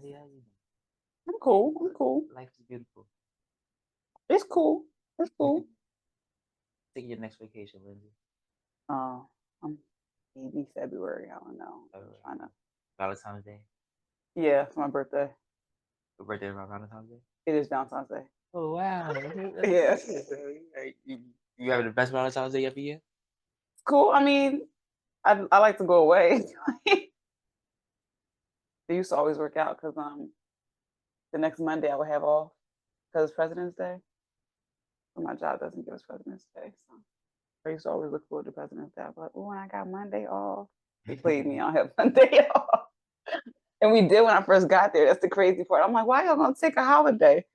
Lindsay, how you doing? I'm cool. I'm cool. Life is beautiful. It's cool. It's cool. Take your next vacation, Lindsay. I'm maybe February. I don't know. I'm trying to. Valentine's Day. Yeah, it's my birthday. Your birthday around Valentine's Day? It is Valentine's Day. Oh wow. Yeah. You having the best Valentine's Day every year? It's cool. I mean, I like to go away. It used to always work out because the next Monday I would have off because it's President's Day. But my job doesn't give us President's Day, so I used to always look forward to President's Day. I was like, oh, I got Monday off. They played me. I don't have Monday off. And we did when I first got there. That's the crazy part. I'm like, why y'all gonna take a holiday?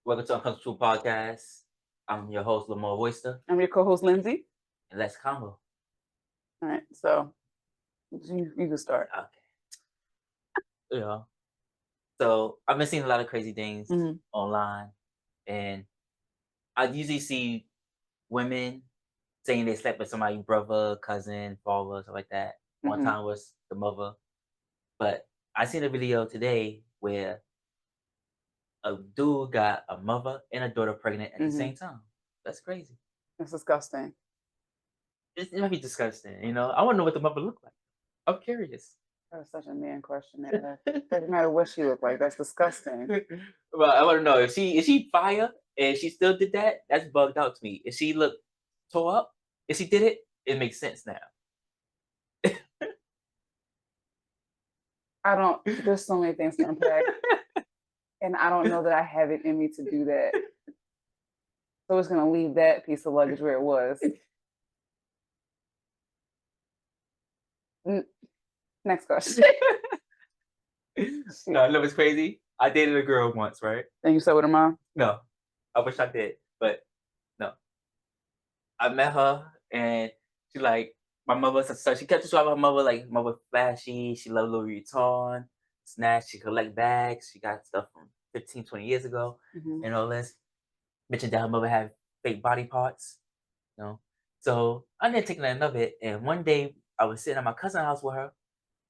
Welcome to Uncomfortable Podcast. I'm your host, Lamar Oyster. I'm your co-host, Lindsay. And let's combo. All right, so you can start. Okay. Yeah. So I've been seeing a lot of crazy things online, and I usually see women saying they slept with somebody's brother, cousin, father, stuff like that. One time was the mother. But I seen a video today where a dude got a mother and a daughter pregnant at the same time. That's crazy. It's disgusting. It might be disgusting, you know. I want to know what the mother looked like. I'm curious. That's such a man question. Doesn't matter what she looked like. That's disgusting. Well, I want to know if she fire and she still did that. That's bugged out to me. If she looked tore up, if she did it, it makes sense now. There's so many things to unpack. And I don't know that I have it in me to do that. So it's going to leave that piece of luggage where it was. Next question. No, it's crazy. I dated a girl once, right? And you slept with her mom? No. I wish I did, but no. I met her and she like, my mother, so she kept describing her mother like mother flashy. She loved Louis Vuitton, snatch. She collect bags. She got stuff from 15, 20 years ago and all this. Mentioned that her mother had fake body parts, you know. So I didn't take nothing of it. And one day I was sitting at my cousin's house with her,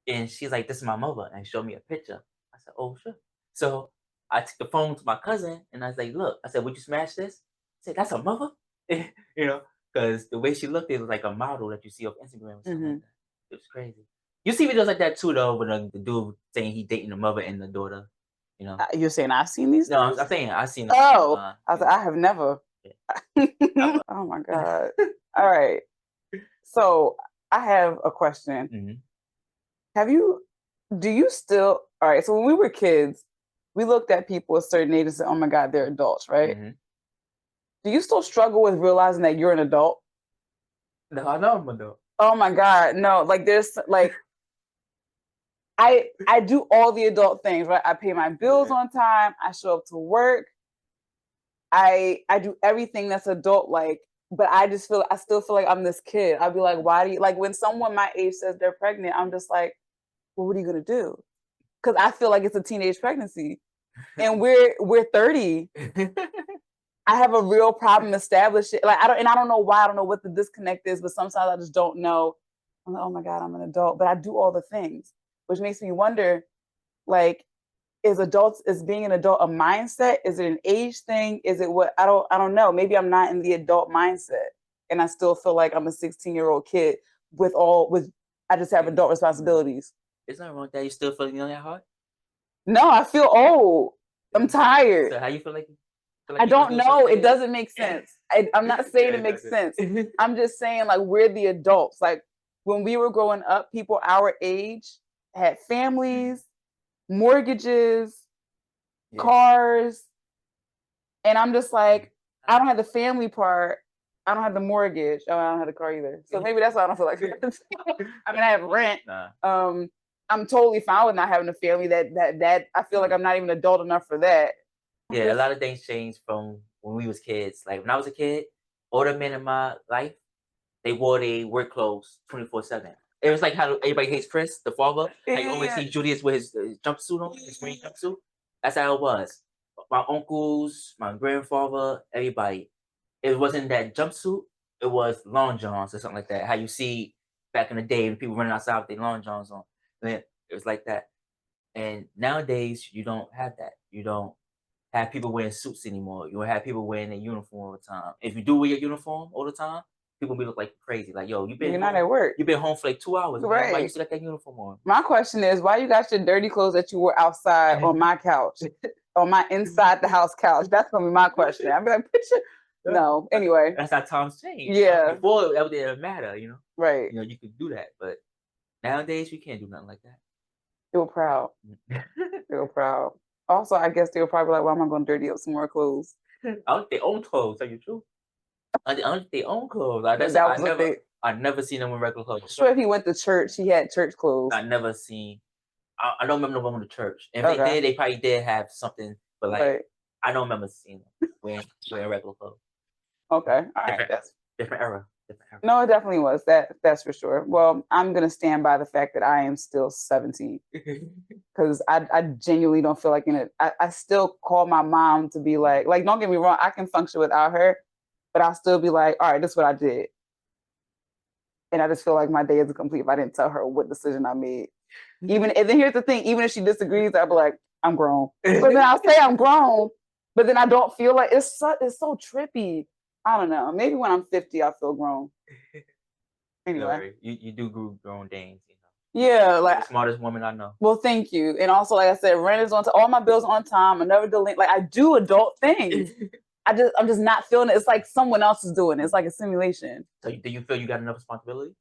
and she's like, "This is my mother," and showed me a picture. I said, "Oh, sure." So I took the phone to my cousin, and I was like, "Look," I said, "Would you smash this?" I said, "That's a mother," you know, because the way she looked, it was like a model that you see on Instagram or something like that. It was crazy. You see videos like that too, though, with the dude saying he dating the mother and the daughter. You know, you're saying I've seen these? No, I'm saying I've seen. Oh, I have never. Yeah. Oh my god! All right, so I have a question. Do you still? All right, so when we were kids, we looked at people a certain age and said, "Oh my god, they're adults," right? Do you still struggle with realizing that you're an adult? No, I know I'm an adult. Oh my god, no! Like there's like. I do all the adult things, right? I pay my bills on time. I show up to work. I do everything that's adult like, but I still feel like I'm this kid. I'd be like, why do you like when someone my age says they're pregnant, I'm just like, well, what are you gonna do? Because I feel like it's a teenage pregnancy. And we're 30. I have a real problem establishing like I don't know why, I don't know what the disconnect is, but sometimes I just don't know. I'm like, oh my God, I'm an adult, but I do all the things. Which makes me wonder, like, is being an adult a mindset? Is it an age thing? Is it what? I don't know. Maybe I'm not in the adult mindset, and I still feel like I'm a 16-year-old kid I just have adult responsibilities. It's not wrong with that. You still feeling young at heart? No, I feel old. I'm tired. So how you feel like? I don't know. It doesn't make sense. I'm not saying it makes sense. I'm just saying like we're the adults. Like when we were growing up, people our age had families, mortgages, cars, and I'm just like, I don't have the family part. I don't have the mortgage. Oh, I don't have the car either. So maybe that's why I don't feel like I mean, I have rent. I'm totally fine with not having a family. That I feel like I'm not even adult enough for that. Yeah, a lot of things changed from when we was kids. Like when I was a kid, older men in my life, they wore their work clothes 24/7. It was like how everybody hates Chris, the father. Like you always see Julius with his jumpsuit on, his green jumpsuit. That's how it was. My uncles, my grandfather, everybody. It wasn't that jumpsuit. It was long johns or something like that. How you see back in the day when people running outside with their long johns on. And it was like that. And nowadays, you don't have that. You don't have people wearing suits anymore. You don't have people wearing a uniform all the time. If you do wear your uniform all the time, people be look like crazy. Like, yo, You're not at work. You've been home for like 2 hours, man. Why you Right. still got that uniform on? My question is, why you got your dirty clothes that you wore outside on my couch, on my inside the house couch? That's gonna be my question. I'd be like, picture. No. Anyway. That's how times change. Yeah. Before it didn't matter, you know. Right. You know, you could do that, but nowadays we can't do nothing like that. They were proud. They were proud. Also, I guess they were probably like, why am I going to dirty up some more clothes? I don't their own clothes, tell you the truth. I don't their own clothes. I never seen them in regular clothes. I'm sure if he went to church, he had church clothes. I never seen. I don't remember no one to church. And if they did, they probably did have something, but like I don't remember seeing them wearing regular clothes. Okay, all right, that's different era. No, it definitely was. That's for sure. Well, I'm gonna stand by the fact that I am still 17 because I genuinely don't feel like in it. I still call my mom to be like, don't get me wrong, I can function without her, but I'll still be like, all right, this is what I did, and I just feel like my day isn't complete if I didn't tell her what decision I made. And then here's the thing: even if she disagrees, I'll be like, I'm grown, but then I'll say I'm grown, but then I don't feel like it's so trippy. I don't know. Maybe when I'm 50, I'll feel grown. Anyway, you do grown things, you know. Yeah, like the smartest woman I know. Well, thank you. And also, like I said, rent is on all my bills on time. I never delete. Like I do adult things. I'm just not feeling it. It's like someone else is doing it. It's like a simulation. So do you feel you got enough responsibility?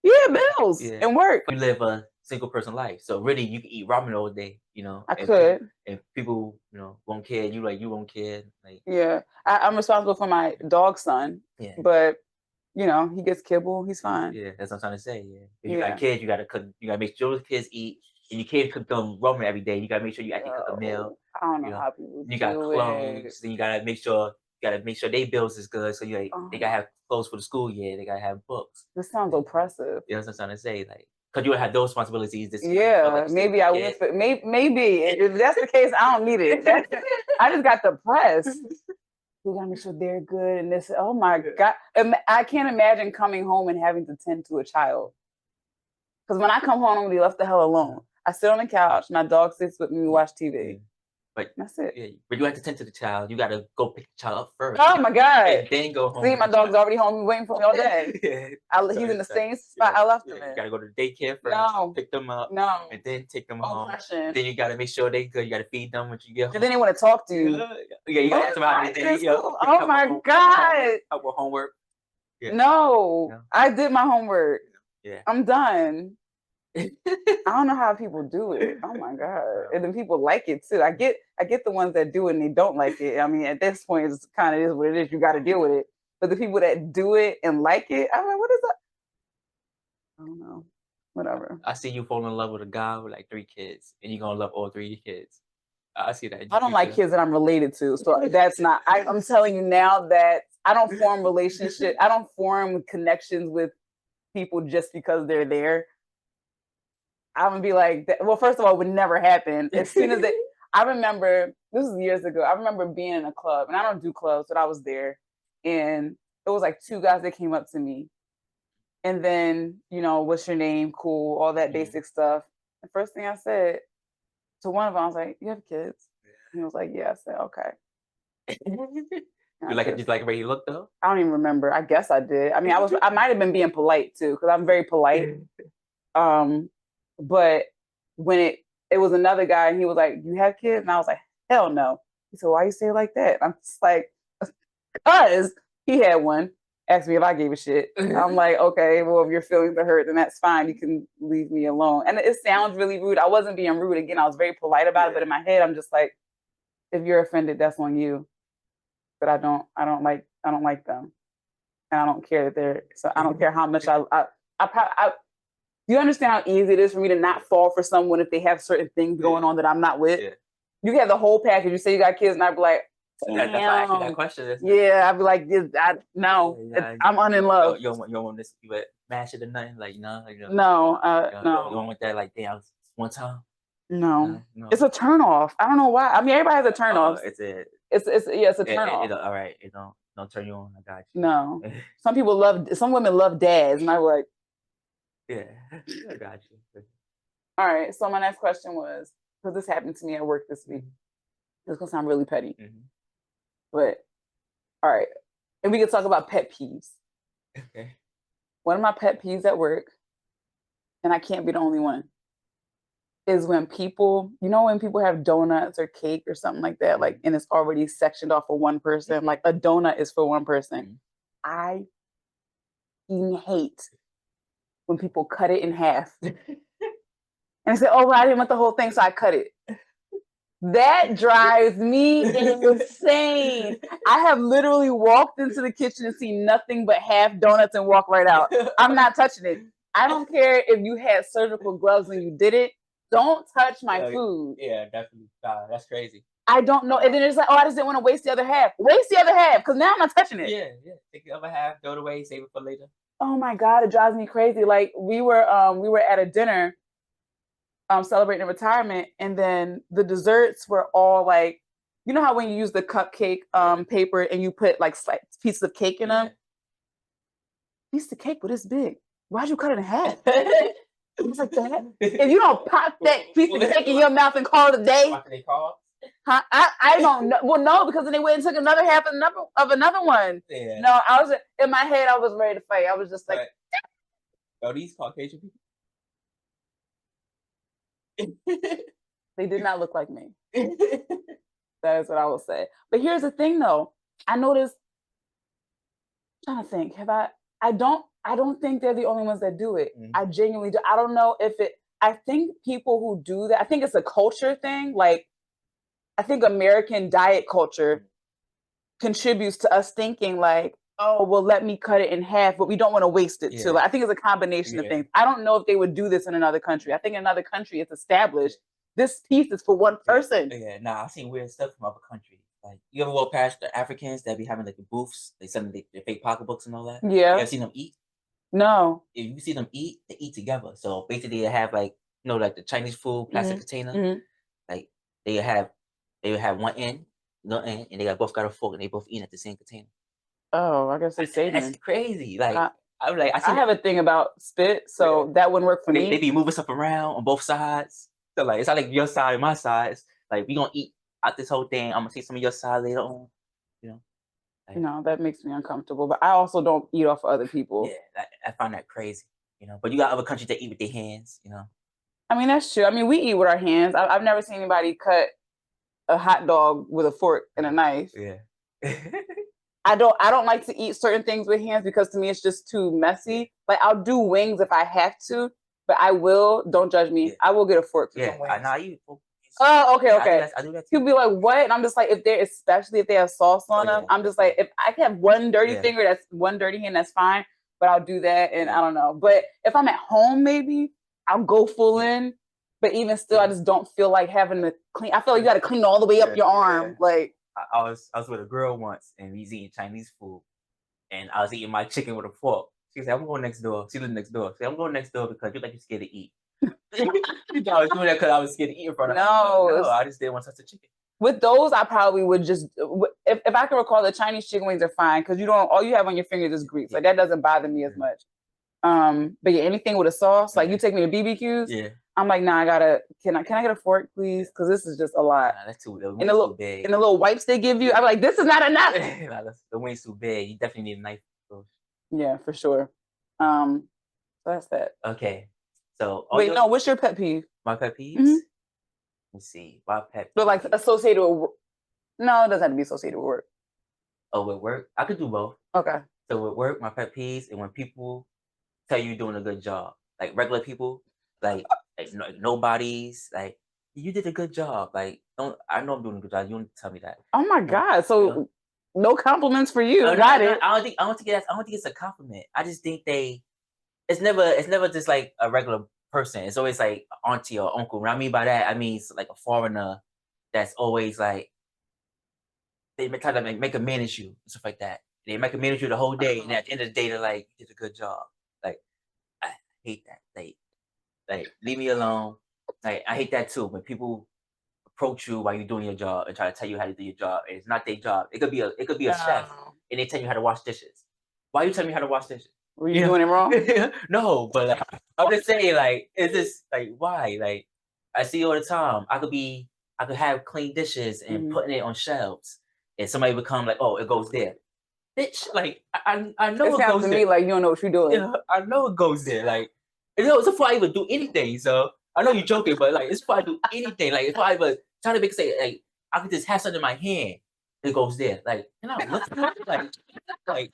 Yeah, bills and work. You live a single person life, so really you can eat ramen all day. You know, I could. And people, you know, won't care. You won't care. Like, yeah, I'm responsible for my dog's son. Yeah, but you know, he gets kibble. He's fine. Yeah, that's what I'm trying to say. Yeah, if you got kids, you gotta cook. You gotta make sure the kids eat, and you can't cook them ramen every day. You gotta make sure you actually cook a meal. I don't know how people. You got clothes, then you gotta make sure their bills is good. So you they gotta have clothes for the school year. They gotta have books. This sounds oppressive. Yeah, that's what I'm trying to say. Like, cause you would have those responsibilities. Maybe I would. Maybe if that's the case, I don't need it. I just got depressed. We gotta make sure they're good and this. Oh my God, I can't imagine coming home and having to tend to a child. Because when I come home, I'm gonna be left the hell alone. I sit on the couch, my dog sits with me, we watch TV. But that's it. Yeah, but you have to tend to the child. You gotta go pick the child up first. Oh my God! And then go home. See, my dog's already home waiting for me all day. He's in the same spot I left him in. You gotta go to daycare first. Pick them up. And then take them home. Then you gotta make sure they're good. You gotta feed them when you get home. And then they want to talk to you. Yeah, you gotta ask them out anything. Oh my God! Help with homework. No, I did my homework. Yeah, I'm done. I don't know how people do it. Oh my God. And then people like it too. I get the ones that do it and they don't like it. I mean, at this point, it's kind of is what it is. You got to deal with it. But the people that do it and like it, I'm like, what is that? I don't know. Whatever. I see you fall in love with a guy with like 3 kids and you're going to love all 3 kids. I see that. I don't like kids that I'm related to. So that's not, I'm telling you now that I don't form relationships. I don't form connections with people just because they're there. I'm gonna be like, well, first of all, it would never happen. As soon as I remember, this was years ago. I remember being in a club, and I don't do clubs, but I was there, and it was like 2 guys that came up to me, and then, you know, what's your name? Cool, all that basic stuff. The first thing I said to one of them, I was like, "You have kids?" And he was like, "Yeah." I said, "Okay." You like it just like the way you look though? I don't even remember. I guess I did. I mean, I might have been being polite too, because I'm very polite. But when it was another guy and he was like, "You have kids?" And I was like, "Hell no." He said, "Why you say it like that?" I'm just like, because he had one. Asked me if I gave a shit. I'm like, okay, well, if your feelings are hurt, then that's fine. You can leave me alone. And it sounds really rude. I wasn't being rude. Again, I was very polite about it, but in my head, I'm just like, if you're offended, that's on you. But I don't like them. And I don't care that they're, so I don't care how much you understand how easy it is for me to not fall for someone if they have certain things going on that I'm not with? Yeah. You have the whole package. You say you got kids, and I'd be like, that's why I asked you that question. Yeah, I'd be like, no, I'm in love. You don't want this to mash it or nothing? Like, no? Like, no. You don't want that, like, damn, one time? No. It's a turn off. I don't know why. I mean, everybody has a turn off. It's a turn off. All right, don't turn you on. I got you. No. Some women love dads, and I'm like, yeah, I got you. All right. So my next question was, because this happened to me at work this week. This is gonna sound really petty, but all right. And we could talk about pet peeves. Okay. One of my pet peeves at work, and I can't be the only one, is when people, when people have donuts or cake or something like that, like, and it's already sectioned off for one person, like a donut is for one person. I hate when people cut it in half. And I say, oh, well, I didn't want the whole thing, so I cut it. That drives me insane. I have literally walked into the kitchen and seen nothing but half donuts and walk right out. I'm not touching it. I don't care if you had surgical gloves when you did it. Don't touch my food. Yeah, definitely. That's crazy. I don't know. And then it's like, oh, I just didn't want to waste the other half. Waste the other half, because now I'm not touching it. Yeah. Take the other half, throw it away, save it for later. Oh my God, it drives me crazy. Like we were at a dinner celebrating retirement, and then the desserts were all like, you know how when you use the cupcake paper and you put like pieces of cake in them? Piece of cake, but it's big. Why'd you cut it in half? It was like that. If you don't pop that piece of cake in your mouth and call it a day. What they call? Huh? I don't know. Well, no, because then they went and took another half of another one. Yeah. No, I was in my head. I was ready to fight. I was just like, are these Caucasian people? They did not look like me. That is what I will say. But here's the thing, though. I noticed. I'm trying to think. I don't think they're the only ones that do it. I genuinely do. I don't know if I think people who do that, I think it's a culture thing. Like, I think American diet culture contributes to us thinking like, oh, well, let me cut it in half, but we don't want to waste it too. Like, I think it's a combination of things. I don't know if they would do this in another country. I think in another country it's established. This piece is for one person. Nah, I've seen weird stuff from other countries. Like, you ever walk past the Africans that be having like the booths, they selling their fake pocketbooks and all that? Yeah. You ever seen them eat? No. If you see them eat, they eat together. So basically, they have like, like the Chinese food plastic container. Like they would have one end, and they both got a fork, and they both eat at the same container. Oh, I guess they say that's crazy. Like I have a thing about spit, so that wouldn't work for me. They be moving stuff around on both sides. So like, it's not like your side and my side. It's like, we gonna eat out this whole thing. I'm gonna take some of your side later on. Like, no, that makes me uncomfortable. But I also don't eat off of other people. Yeah, I find that crazy. But you got other countries that eat with their hands. I mean, that's true. I mean, we eat with our hands. I've never seen anybody cut a hot dog with a fork and a knife. Yeah. I don't like to eat certain things with hands because to me it's just too messy. Like, I'll do wings if I have to, but I will. Don't judge me. I will get a fork for some wings. I eat. Oh, okay. I do that too. He'll be like, what? And I'm just like, especially if they have sauce on them, I'm just like, if I can have one dirty finger, that's one dirty hand, that's fine. But I'll do that, and I don't know. But if I'm at home, maybe I'll go full in. But even still, I just don't feel like having to clean. I feel like you got to clean all the way up your arm. Like, I was with a girl once, and we was eating Chinese food, and I was eating my chicken with a fork. She said, "I'm going next door." She lived next door. She said, "I'm going next door because you're scared to eat." I was doing that because I was scared to eat in front of her. No, I just didn't want to touch the chicken. With those, I probably would just, if I can recall, the Chinese chicken wings are fine because all you have on your fingers is grease. Like, that doesn't bother me as much. But yeah, anything with a sauce, like you take me to BBQs, I'm like, nah, can I get a fork, please? Because this is just a lot. Nah, that's too big. And the little wipes they give you, I'm like, this is not enough. Nah, the wing's too big. You definitely need a knife. Yeah, for sure. So that's that. Okay. So wait, no, what's your pet peeve? My pet peeves? Let's see. My pet peeve. But like associated with no, it doesn't have to be associated with work. Oh, with work? I could do both. Okay. So with work, my pet peeves, and when people tell you you're doing a good job, like regular people, like nobodies, like, you did a good job. Like, I know I'm doing a good job. You don't tell me that. Oh my God. So no compliments for you. No, Got it. I don't think it's a compliment. I just think it's never just like a regular person. It's always like auntie or uncle. What I mean by that, I mean it's like a foreigner that's always like, they try to make a manage you and stuff like that. They make a manage you the whole day, and at the end of the day, they're like, you did a good job. Like, I hate that. Like, leave me alone. Like, I hate that too. When people approach you while you're doing your job and try to tell you how to do your job, and it's not their job. It could be a chef, and they tell you how to wash dishes. Why are you telling me how to wash dishes? Were you doing it wrong? No, but like, I'm just saying, like, it's just like, why? Like, I see all the time. I could have clean dishes and putting it on shelves, and somebody would come like, oh, it goes there, bitch. Like, I know It it sounds goes to there. me like you don't know what you're doing. Yeah, I know it goes there. Like, it's before I even do anything. So I know you're joking, but like, it's before I do anything. Like, if I even try to make say, like, I could just have something in my hand, it goes there. Like, can I look at it? Like,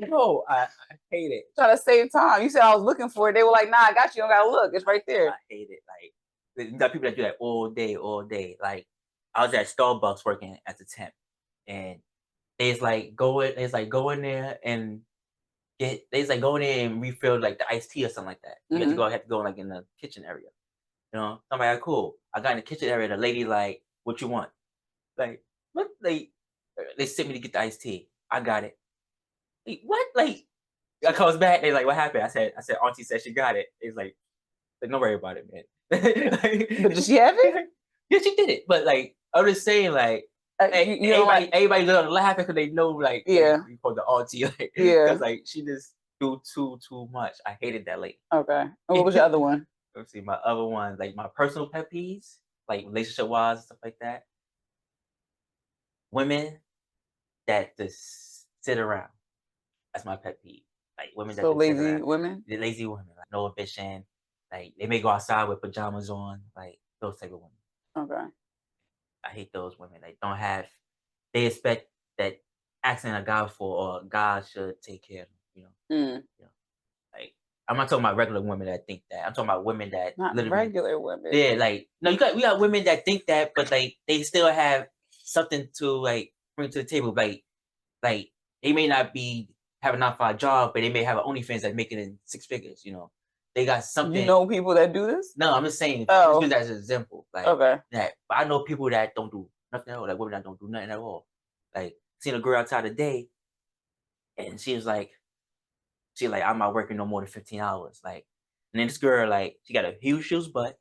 no, I hate it. Trying to save time. You said I was looking for it. They were like, nah, I got you. You don't gotta look. It's right there. I hate it. Like, you got people that do that all day, all day. Like, I was at Starbucks working as a temp, and it's like go in there and go in there and refill like the iced tea or something like that. You have to go like in the kitchen area. You know, I'm like, cool. I got in the kitchen area. The lady like, what you want? Like, what? They sent me to get the iced tea. I got it. Like, what? Like, I comes back. They like, what happened? I said, Auntie said she got it. It's like, don't worry about it, man. But did she have it? Yeah, she did it. But like, I'm just saying, like, everybody laughing because they know, like, you call the auntie, like, because like she just do too much. I hated that lady. Okay. And what was your other one? Let's see, my other one, like my personal pet peeves, like relationship wise and stuff like that. Women that just sit around. That's my pet peeve. Like women that so just lazy sit around. women. The lazy women, like no ambition. Like they may go outside with pajamas on. Like those type of women. Okay. I hate those women. They don't have. They expect that asking a guy for or God should take care of them. You know. Like I'm not talking about regular women that think that. I'm talking about women that not regular women. Yeah, like no, we got women that think that, but like they still have something to like bring to the table. Like they may not be have a 9-to-5 job, but they may have an OnlyFans that's making in 6 figures. You know, they got something. You know people that do this? No, I'm just saying. Just use that as an example. Like that, but I know people that don't do nothing at all. Like women that don't do nothing at all. Like seen a girl outside today, and she was like, I'm not working no more than 15 hours. Like, and then this girl, like, she got a huge butt.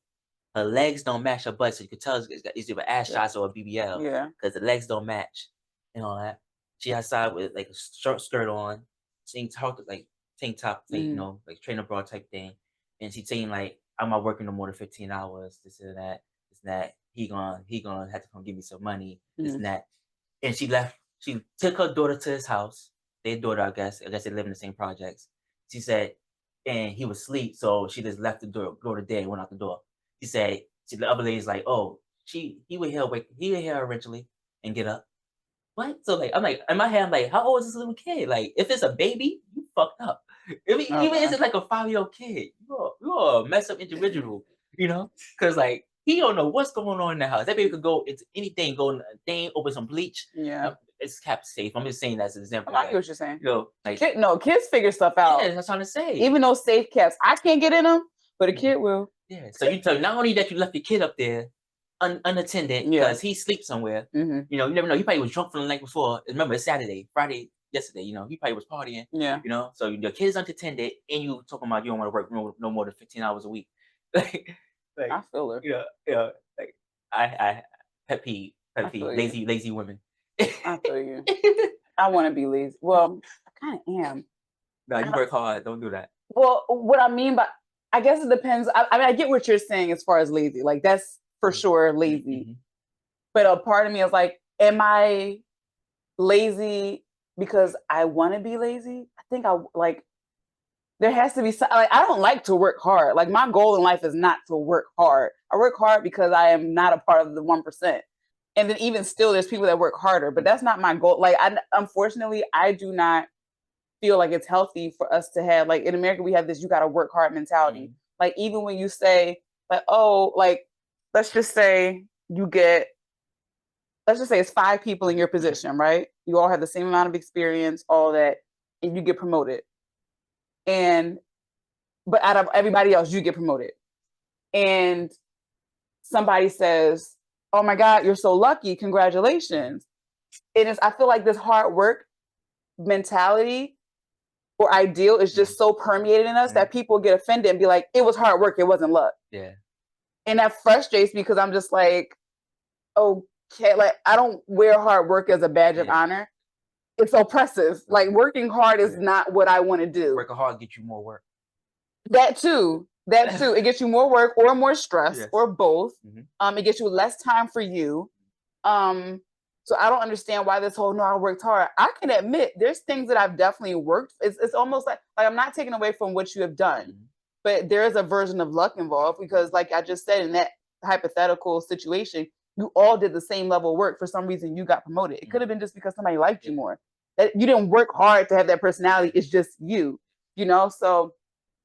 Her legs don't match her butt, so you could tell it's either ass shots or a BBL. Yeah. Because the legs don't match and all that. She outside with like a short skirt on, tank top, like you know, like trainer bra type thing. And she saying like, I'm not working no more than 15 hours, this and that, this and that. He gonna have to come give me some money, this and that. And she left. She took her daughter to his house. Their daughter, I guess they live in the same projects. She said, and he was asleep, so she just left the door there and went out the door. She said, the other lady's like, oh, he would hear her eventually and get up. What? So like, I'm like, in my head, I'm like, how old is this little kid? Like, if it's a baby, you fucked up. Even if it's like a 5-year-old kid, you're a messed up individual, you know? Because like, he don't know what's going on in the house. That baby could go into anything, go in a thing, open some bleach. Yeah. It's kept safe. I'm just saying that's an example. I get what you're saying. You know, like, kids figure stuff out. Yeah, that's what I'm trying to say. Even those safe caps, I can't get in them, but a kid will. Yeah. So you tell not only that you left your kid up there unattended because he sleeps somewhere. You know, you never know. He probably was drunk from the night before. Remember, it's Friday, yesterday. You know, he probably was partying. Yeah. You know, so your kid is unattended, and you talking about you don't want to work no more than 15 hours a week. like I feel her. Yeah. Like I pet peeve, lazy women. I feel you. I want to be lazy. Well, I kind of am. No, you work hard. Don't do that. Well, what I mean by, I guess it depends. I mean, I get what you're saying as far as lazy. Like that's for sure lazy. But a part of me is like, am I lazy because I want to be lazy? I think there has to be some, like, I don't like to work hard. Like my goal in life is not to work hard. I work hard because I am not a part of the 1%. And then even still, there's people that work harder, but that's not my goal. Like, unfortunately, I do not feel like it's healthy for us to have, like in America, we have this, you got to work hard mentality. Like, even when you say like, oh, like, let's just say it's 5 people in your position, right? You all have the same amount of experience, all that, and you get promoted. But out of everybody else, you get promoted. And somebody says, oh my God, you're so lucky. Congratulations. I feel like this hard work mentality or ideal is just so permeated in us that people get offended and be like, it was hard work. It wasn't luck. Yeah. And that frustrates me because I'm just like, okay, like I don't wear hard work as a badge of honor. it's oppressive. Like working hard is not what I want to do. Working hard get you more work. That too. It gets you more work or more stress or both. Mm-hmm. It gets you less time for you. So I don't understand why this whole, no, I worked hard. I can admit there's things that I've definitely worked. It's almost like I'm not taking away from what you have done, Mm-hmm. but there is a version of luck involved because like I just said, in that hypothetical situation, you all did the same level of work. For some reason, you got promoted. It could have been just because somebody liked you more. That you didn't work hard to have that personality. It's just you, you know? So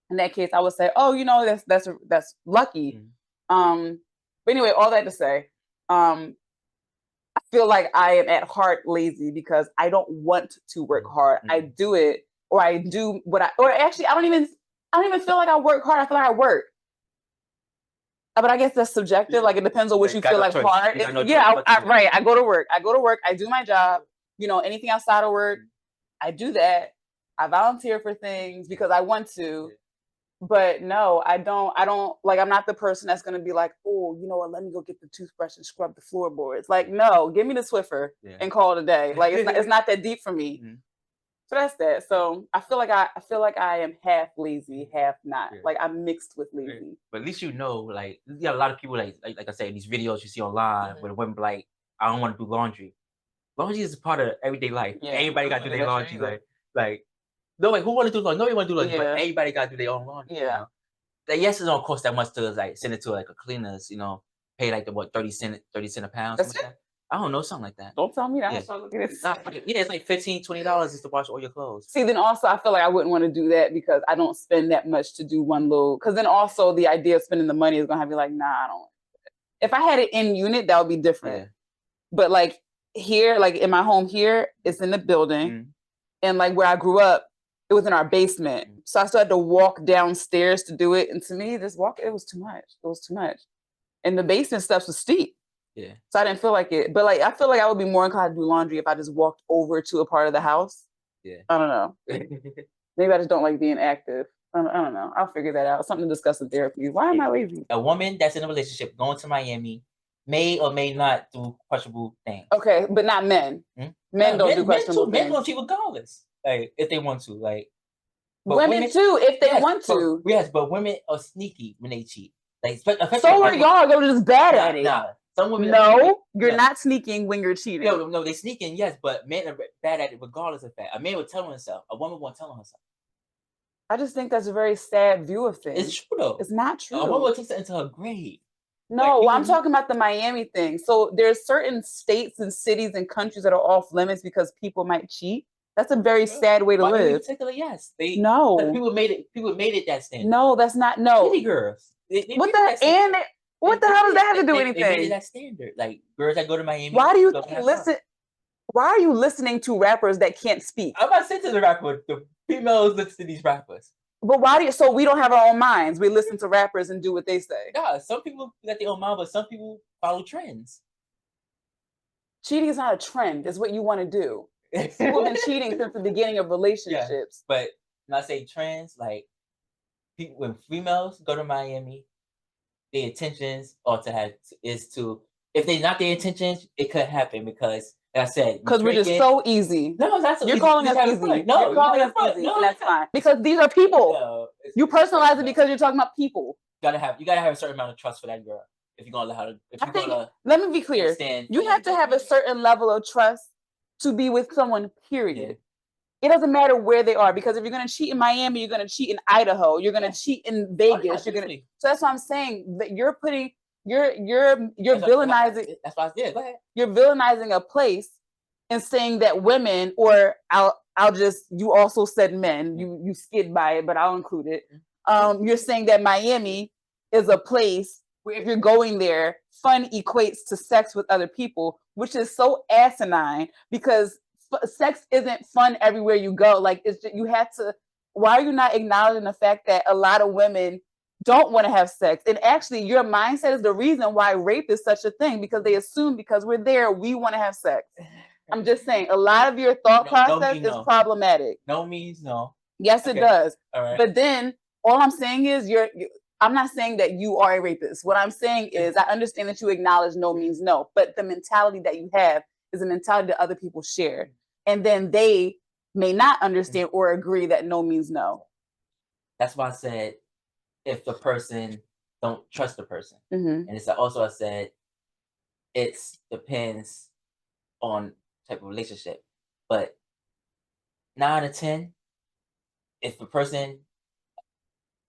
in that case, I would say, oh, you know, that's lucky. Mm-hmm. But anyway, all that to say, I feel like I am at heart lazy because I don't want to work hard. Mm-hmm. I do it, or I do or actually, I don't even feel like I work hard. I feel like I work. But I guess that's subjective. Like it depends on what you feel like hard. Right. I go to work. I do my job. You know, anything outside of work, I do that. I volunteer for things because I want to. But no, I don't like, I'm not the person that's going to be like, oh, you know what, let me go get the toothbrush and scrub the floorboards. Like, no, give me the Swiffer and call it a day. Like, it's not that deep for me. Mm-hmm. So that's that. So I feel like I am half lazy, half not. Like I'm mixed with lazy. But at least you know, like, you got a lot of people like I said, these videos you see online where the women be like, I don't want to do laundry. Laundry is a part of everyday life. Yeah. Everybody got to do their laundry. Like, no, like, who want to do laundry? Nobody want to do laundry, but everybody got to do their own laundry. Yeah. You know? Like, yes, it don't cost that much to like send it to like a cleaners, you know, pay like the 30 cent a pound. That's like that. I don't know, something like that. Don't tell me that. It's like $15, $20 just to wash all your clothes. See, then also I feel like I wouldn't want to do that because I don't spend that much to do one load. Because then also the idea of spending the money is gonna have me like, nah, I don't. If I had it in unit, that would be different. Yeah. But like here, like in my home here, it's in the building, and like where I grew up, it was in our basement. So I still had to walk downstairs to do it. And to me, it was too much. It was too much. And the basement steps was steep. Yeah. So I didn't feel like it. But like I feel like I would be more inclined to do laundry if I just walked over to a part of the house. Yeah. I don't know. Maybe I just don't like being active. I don't know. I'll figure that out. Something to discuss in therapy. Why am I lazy? A woman that's in a relationship going to Miami may or may not do questionable things. Okay, but not men. Men don't do questionable things. Men don't cheat regardless. Like if they want to. Like women too, if they want to. Yes, but women are sneaky when they cheat. Like so are y'all. You're just bad at it. Nah. Some women you're not sneaking when you're cheating. No, they sneaking, yes, but men are bad at it regardless of that. A man will tell on himself. A woman won't tell on herself. I just think that's a very sad view of things. It's true though. It's not true. A woman will take that into her grave. No, like, I'm talking about the Miami thing. So there's certain states and cities and countries that are off limits because people might cheat. That's a very sad way to live. In particular, yes. No. People made it that standard. No, that's not. No. City girls. What the hell does that have to do with anything? They made it that standard. Like girls that go to Miami. Why do you listen? Why are you listening to rappers that can't speak? I'm not saying to the rapper. The females listen to these rappers. But why do you? So we don't have our own minds. We listen to rappers and do what they say. Yeah, some people got their own mind, but some people follow trends. Cheating is not a trend. It's what you want to do. People have been cheating since the beginning of relationships. Yeah, but when I say trends, like when females go to Miami, their intentions is to if they're not their intentions, it could happen because like I said, because we're just so easy. No, that's you're calling us easy. No, you're calling us easy, and that's fine. Because these are people. No, you personalize it because you're talking about people. You gotta have a certain amount of trust for that girl if you're gonna let her. Let me be clear. You have to have a certain level of trust to be with someone. Period. Yeah. It doesn't matter where they are because if you're gonna cheat in Miami, you're gonna cheat in Idaho. You're gonna cheat in Vegas. So that's what I'm saying. That you're putting. You're villainizing. That's what I did. Go ahead. You're villainizing a place and saying that women, or you also said men. You skid by it, but I'll include it. You're saying that Miami is a place where if you're going there, fun equates to sex with other people, which is so asinine because sex isn't fun everywhere you go. Like it's just, you have to. Why are you not acknowledging the fact that a lot of women don't want to have sex? And actually your mindset is the reason why rape is such a thing because they assume because we're there, we want to have sex. I'm just saying a lot of your thought process is problematic. No means no. Yes, it does. All right. But then all I'm saying is I'm not saying that you are a rapist. What I'm saying is I understand that you acknowledge no means no, but the mentality that you have is a mentality that other people share. and then they may not understand or agree that no means no. That's why I said if the person don't trust the person, Mm-hmm. and it's also I said it depends on type of relationship, but 9 out of 10, if the person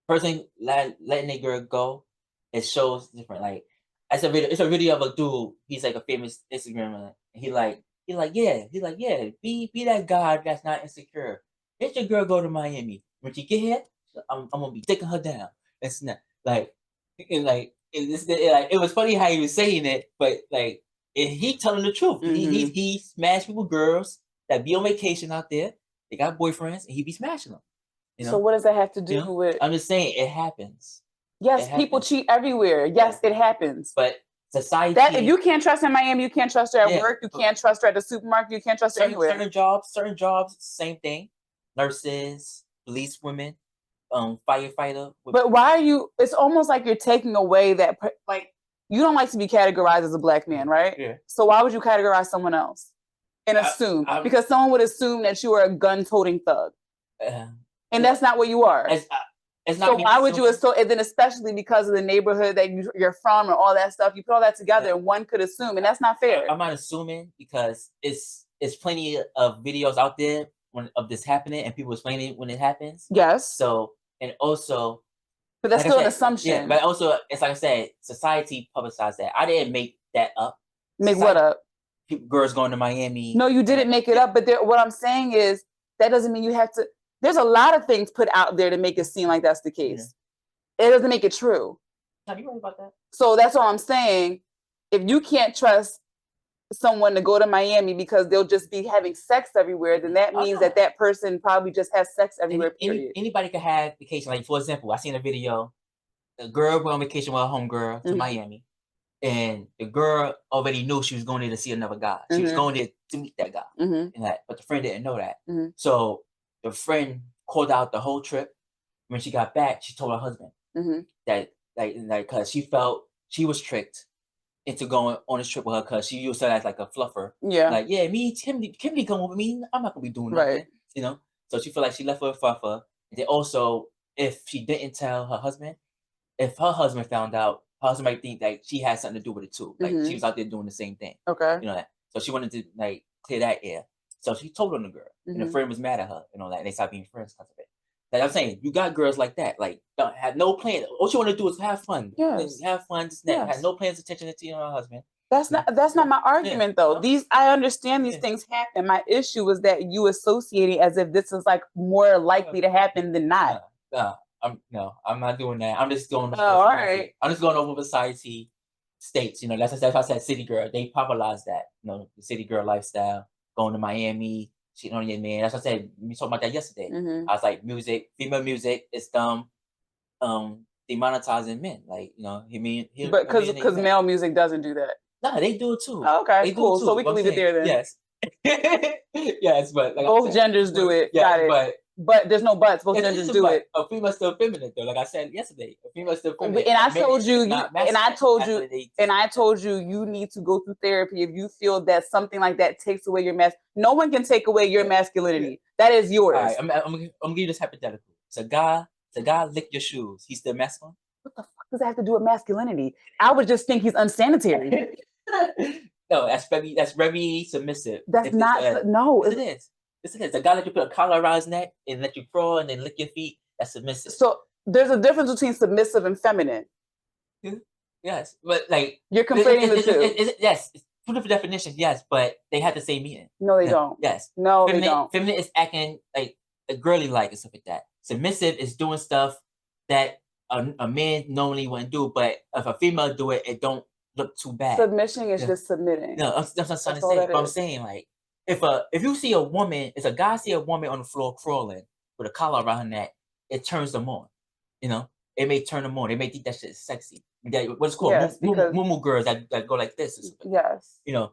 letting a girl go, it shows different. Like it's a video of a dude. He's like a famous Instagrammer. And yeah, be that guy that's not insecure. Let your girl go to Miami. When she get here, I'm gonna be taking her down. It's not like it was funny how he was saying it, but like he telling the truth. Mm-hmm. He smashed people girls that be on vacation out there. They got boyfriends, and he be smashing them. You know? So what does that have to do with? I'm just saying it happens. Yes, people cheat everywhere. Yes, it happens. But society that if you can't trust her in Miami, you can't trust her at work. You can't trust her at the supermarket. You can't trust her anywhere. Certain jobs, same thing. Nurses, police women, firefighter. But why are you? It's almost like you're taking away that like you don't like to be categorized as a black man, right? Yeah. So why would you categorize someone else and assume? Because someone would assume that you are a gun-toting thug. And that's not what you are. It's not so why would you assume? And then especially because of the neighborhood that you're from and all that stuff, you put all that together and one could assume, and that's not fair. I'm not assuming because it's plenty of videos out there of this happening and people explaining when it happens. Yes. So and also, but that's still an assumption. Yeah, but also it's like I said, society publicized that. I didn't make that up. Make what up? Girls going to Miami. No, you didn't make it up. But what I'm saying is that doesn't mean you have to. There's a lot of things put out there to make it seem like that's the case. Yeah. It doesn't make it true. Have you heard about that? So that's all I'm saying. If you can't trust someone to go to Miami because they'll just be having sex everywhere, then that means that person probably just has sex everywhere. Anybody could have vacation. Like for example, I seen a video. A girl went on vacation with her homegirl to Miami, and the girl already knew she was going there to see another guy. She was going there to meet that guy, and but the friend didn't know that. So the friend called out the whole trip. When she got back, she told her husband that because she felt she was tricked into going on this trip with her because she used her as like a fluffer. Yeah. Like, yeah, Kimberly come with me. I'm not gonna be doing nothing. Right. So she felt like she left her a fluffer. And then also, if she didn't tell her husband, if her husband found out, her husband might think that she had something to do with it too. Like she was out there doing the same thing. Okay. So she wanted to like clear that air. So she told on the girl, and the friend was mad at her, that, and they stopped being friends because of it. Like I'm saying, you got girls like that, like don't have no plan. All you want to do is have fun. Yes. Have fun. Just have no plans, attention to your husband. That's not my argument though. I understand these things happen. My issue is that you associate it as if this is like more likely to happen than not. I'm not doing that. I'm just going. All right. I'm just going over society states. That's why I said city girl. They popularized that. The city girl lifestyle, going to Miami, cheating on your man. That's what I said. We talked about that yesterday. I was like, female music is demonetizing men. Like but because male music doesn't do that. No, they do it too. Oh, okay, cool. So we can leave it there then. Yes. Yes, but like both genders do it. Got it. But there's no buts. Both genders do it. A female's still feminine though. Like I said yesterday, a female's still feminine. And I told you, you need to go through therapy if you feel that something like that takes away your No one can take away your masculinity. That is yours. All right, I'm gonna give you this hypothetical. It's a guy lick your shoes. He's still masculine. What the fuck does that have to do with masculinity? I would just think he's unsanitary. No, that's very submissive. That's not. No, it is. Yes, it is. A guy let you put a collar around his neck and let you crawl and then lick your feet. That's submissive. So there's a difference between submissive and feminine. Yes, but like you're conflating the two. Yes, it's two different definitions. Yes, but they have the same meaning. No, they don't. Yes. No, they don't. Feminine is acting like a girly like and stuff like that. Submissive is doing stuff that a man normally wouldn't do, but if a female do it, it don't look too bad. Submission is just submitting. No, that's what I'm trying to say. But I'm saying like if you see a woman, if a guy see a woman on the floor crawling with a collar around her neck, it turns them on. It may turn them on. They may think that shit is sexy. What's called mumu girls that go like this. Yes. You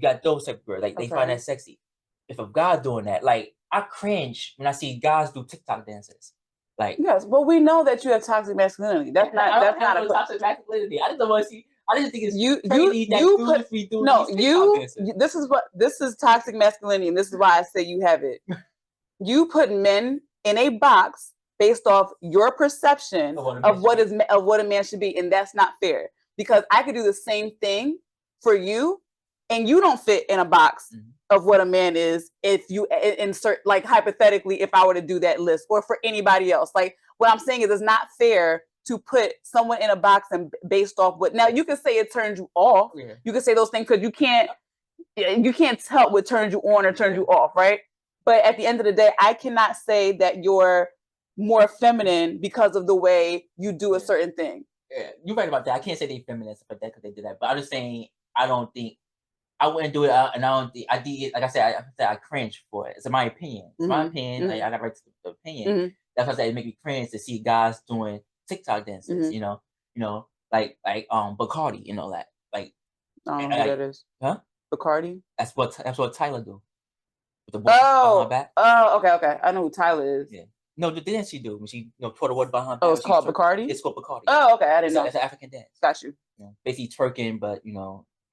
got those type of girls. Like they find that sexy. If a guy doing that, like I cringe when I see guys do TikTok dances. Like yes, but we know that you have toxic masculinity. That's not a toxic masculinity. I just don't want to see. I didn't think it's you crazy that you dudes put be doing no these TikTok dances. this is toxic masculinity, and this is why I say you have it. You put men in a box based off your perception of what a man should be, and that's not fair, because I could do the same thing for you and you don't fit in a box of what a man is if you insert, like, hypothetically, if I were to do that list, or for anybody else. Like, what I'm saying is it's not fair to put someone in a box and based off what. Now you can say it turns you off. Yeah. You can say those things because you can't tell what turns you on or turns you off, right? But at the end of the day, I cannot say that you're more feminine because of the way you do a certain thing. Yeah, you're right about that. I can't say they feminine for that because they did that. But I'm just saying, I don't think I wouldn't do it, and I don't think I did. Like I said, I cringe for it. It's my opinion. It's my opinion. Like, I got right to the opinion. That's why I say it make me cringe to see guys doing TikTok dances. You know, like Bacardi. You know, like I don't know who that is. Huh? Bacardi. That's what Tyler do. With the back. Oh, okay. I know who Tyler is. Yeah. No, the dance she do when she pour the water behind her back. Oh, it's called Bacardi? It's called Bacardi. Oh, okay. I didn't know. It's an African dance. Got you. Basically twerking, but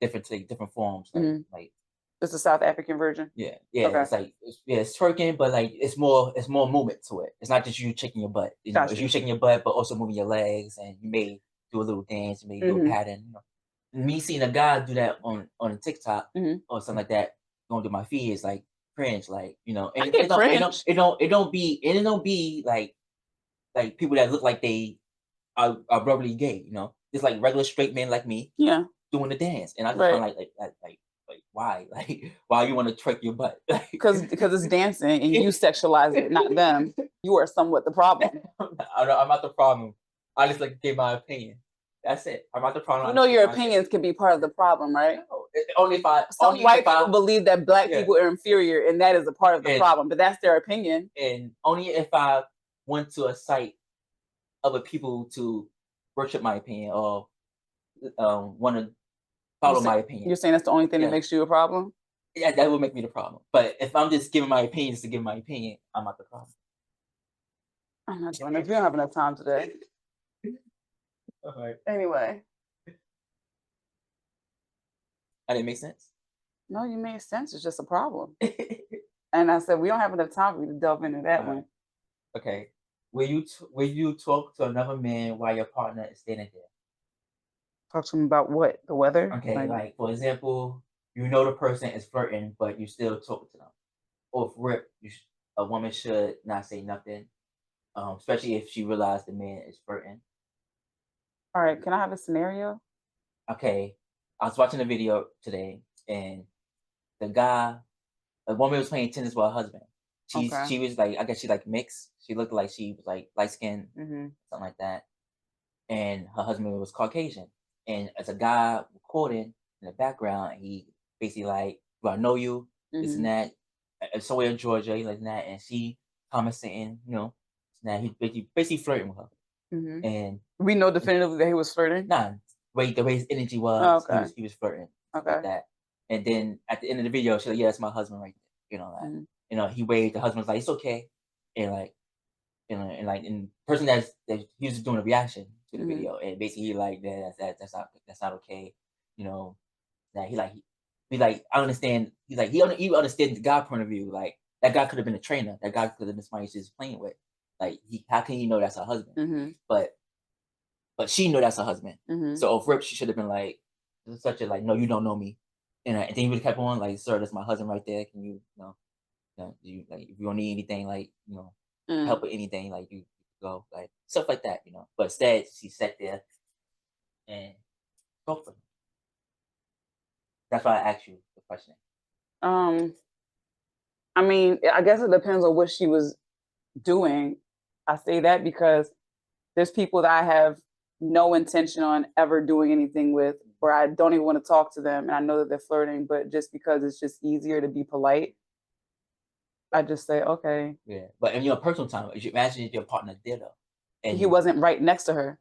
different forms. Like it's a South African version. Yeah. Okay. It's like it's twerking, but like it's more movement to it. It's not just you shaking your butt. It's you shaking your butt, but also moving your legs, and you may do a little dance, you may do a pattern. Me seeing a guy do that on TikTok or something like that going through my feed is like cringe, like and it don't be like people that look like they are verbally gay, just like regular straight men like me, doing the dance, and I just find like why, like why you want to twerk your butt? Because it's dancing and you sexualize it, not them. You are somewhat the problem. I'm not the problem. I just like give my opinion. That's it. I'm not the problem. Your opinions can be part of the problem, right? No, only if some white people believe that black people are inferior, and that is a part of the problem. But that's their opinion. And only if I went to a site other people to worship my opinion or want to follow my opinion. You're saying that's the only thing that makes you a problem? Yeah, that would make me the problem. But if I'm just giving my opinion just to give my opinion, I'm not the problem. I'm not doing this. We don't have enough time today. All right. Anyway. I didn't make sense? No, you made sense. It's just a problem. And I said, we don't have enough time for you to delve into that one. Okay. Will you talk to another man while your partner is standing there? Talk to him about what? The weather? Okay, like for example, the person is flirting, but you still talk to them. Or for a woman should not say nothing, especially if she realized the man is flirting. All right, can I have a scenario? Okay, I was watching a video today, and a woman was playing tennis with her husband. She was like, I guess she like mixed. She looked like she was like light skinned, something like that. And her husband was Caucasian. And as a guy recording in the background, he basically like, "Do I know you?" This and that. Somewhere in Georgia, like that, and she commenting, that he basically flirting with her. And we know definitively that he was flirting. Nah, the way his energy was, he was flirting. Okay. Like that. And then at the end of the video, she's like, "Yeah, that's my husband right there." He waved. The husband was like, "It's okay," and like, and the person that he was doing a reaction to the video, and basically like that's not okay. That he like I understand. He's like he understands the guy point of view. Like that guy could have been a trainer. That guy could have been somebody she's playing with. Like how can he know that's her husband? But she know that's her husband. So off rip, she should have been like such a like, "No, you don't know me," and then he would have kept on like, "Sir, that's my husband right there. Can you you like if you don't need anything like help with anything like you go like stuff like that But instead, she sat there and spoke for him. That's why I asked you the question. I mean, I guess it depends on what she was doing. I say that because there's people that I have no intention on ever doing anything with, or I don't even want to talk to them, and I know that they're flirting, but just because it's just easier to be polite, I just say, okay. Yeah, but in your personal time, imagine if your partner did though, and he wasn't right next to her.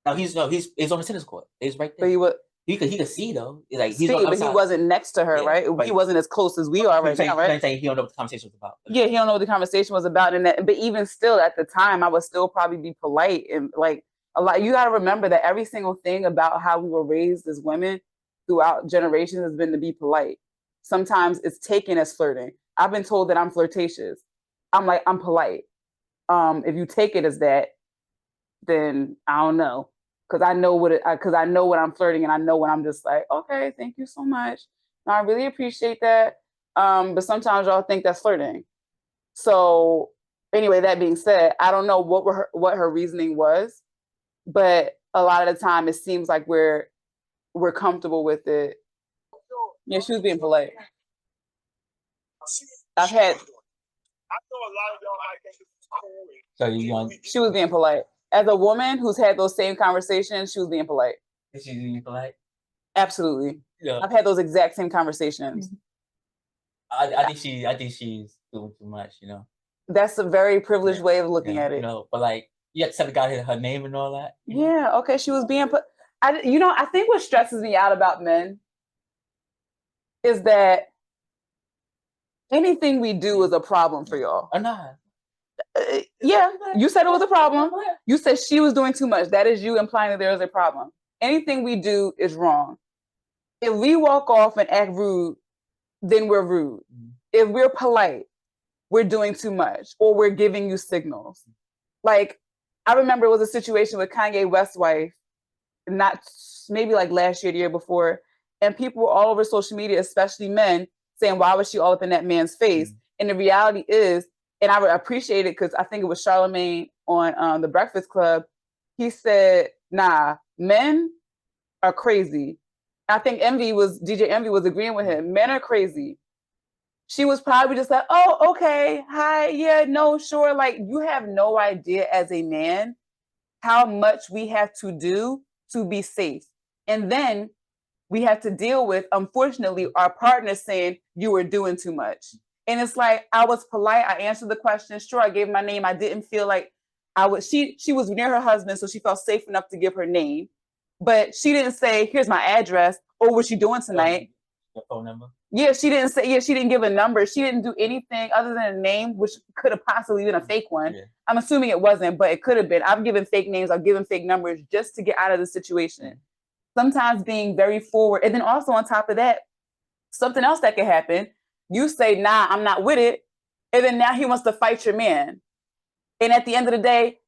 No, he's on the tennis court. He's right there. But he could see though. Like but he wasn't next to her, right? He wasn't as close as we are right now, right? He don't know what the conversation was about. Yeah, he don't know what the conversation was about, but even still, at the time, I would still probably be polite and like A lot. You got to remember that every single thing about how we were raised as women throughout generations has been to be polite. Sometimes it's taken as flirting. I've been told that I'm flirtatious. I'm like, I'm polite. If you take it as that, then I don't know, because I know what I'm flirting, and I know when I'm just like, okay, thank you so much. No, I really appreciate that. But sometimes y'all think that's flirting. So anyway, that being said, I don't know what her reasoning was, but a lot of the time it seems like we're comfortable with it. Yeah, she was being polite. I've had. I know a lot of y'all might think this is cool. So you want? She was being polite. As a woman who's had those same conversations, she was being polite. Is she being polite? Absolutely. Yeah. I've had those exact same conversations. I think she's doing too much. You know. That's a very privileged way of looking at it. You know, but like you have to got her name and all that. Yeah. Okay. She was being put. I think what stresses me out about men is that anything we do is a problem for y'all. Or not. Yeah, you said it was a problem. You said she was doing too much. That is you implying that there is a problem. Anything we do is wrong. If we walk off and act rude, then we're rude. If we're polite, we're doing too much, or we're giving you signals. Like, I remember it was a situation with Kanye West's wife, not maybe like last year, the year before, and people were all over social media, especially men, saying, why was she all up in that man's face? And the reality is, and I appreciate it because I think it was Charlemagne on the Breakfast Club. He said, nah, men are crazy. I think DJ Envy was agreeing with him. Men are crazy. She was probably just like, oh, okay, hi, yeah, no, sure. Like, you have no idea as a man how much we have to do to be safe. And then we have to deal with, unfortunately, our partner saying you were doing too much. And it's like, I was polite. I answered the question. Sure, I gave my name. I didn't feel like she was near her husband, so she felt safe enough to give her name. But she didn't say, here's my address, or what's she doing tonight? Your phone number? Yeah, she didn't say, she didn't give a number. She didn't do anything other than a name, which could have possibly been a fake one. Yeah. I'm assuming it wasn't, but it could have been. I've given fake names, I've given fake numbers just to get out of the situation. Sometimes being very forward. And then also on top of that, something else that could happen, you say, nah, I'm not with it. And then now he wants to fight your man. And at the end of the day,